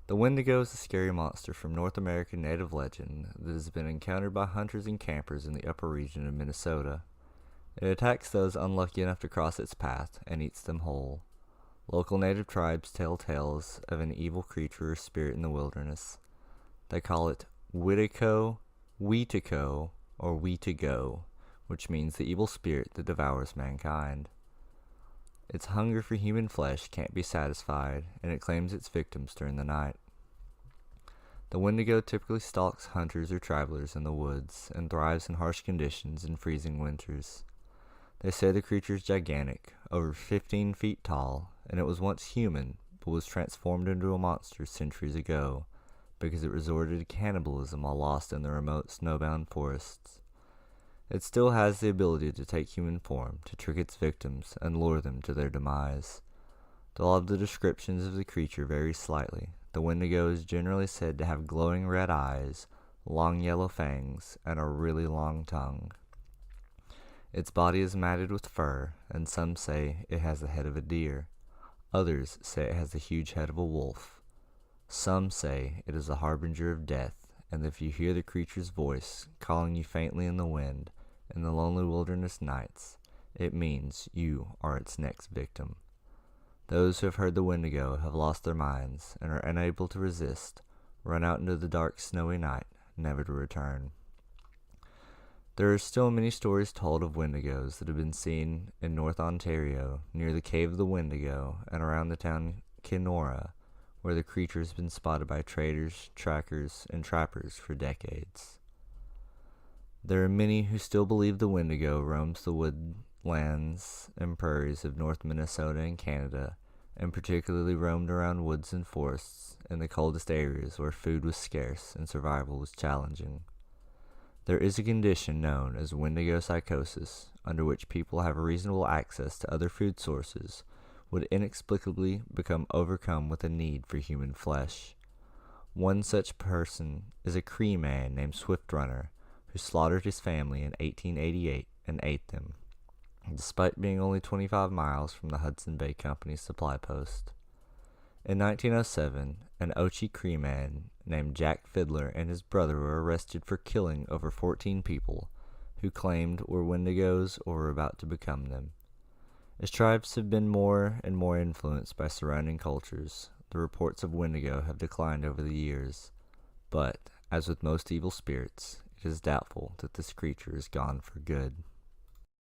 The Wendigo is a scary monster from North American native legend that has been encountered by hunters and campers in the upper region of Minnesota. It attacks those unlucky enough to cross its path and eats them whole. Local native tribes tell tales of an evil creature or spirit in the wilderness. They call it Witico, Weetico, or Weetigo, which means the evil spirit that devours mankind. Its hunger for human flesh can't be satisfied, and it claims its victims during the night. The Wendigo typically stalks hunters or travelers in the woods and thrives in harsh conditions in freezing winters. They say the creature is gigantic, over 15 feet tall, and it was once human, but was transformed into a monster centuries ago because it resorted to cannibalism while lost in the remote snowbound forests. It still has the ability to take human form, to trick its victims, and lure them to their demise. Though all of the descriptions of the creature vary slightly, the Wendigo is generally said to have glowing red eyes, long yellow fangs, and a really long tongue. Its body is matted with fur, and some say it has the head of a deer. Others say it has the huge head of a wolf. Some say it is a harbinger of death, and if you hear the creature's voice calling you faintly in the wind, in the lonely wilderness nights, it means you are its next victim. Those who have heard the Wendigo have lost their minds and are unable to resist, run out into the dark, snowy night, never to return. There are still many stories told of Wendigos that have been seen in North Ontario, near the Cave of the Wendigo, and around the town Kenora, where the creature has been spotted by traders, trackers, and trappers for decades. There are many who still believe the Wendigo roams the woodlands and prairies of North Minnesota and Canada, and particularly roamed around woods and forests in the coldest areas where food was scarce and survival was challenging. There is a condition known as Wendigo psychosis, under which people have reasonable access to other food sources, would inexplicably become overcome with a need for human flesh. One such person is a Cree man named Swift Runner, who slaughtered his family in 1888 and ate them, despite being only 25 miles from the Hudson Bay Company's supply post. In 1907, an Ochi Cree man named Jack Fiddler and his brother were arrested for killing over 14 people who claimed were Wendigos or were about to become them. As tribes have been more and more influenced by surrounding cultures, the reports of Wendigo have declined over the years, but, as with most evil spirits, it is doubtful that this creature is gone for good.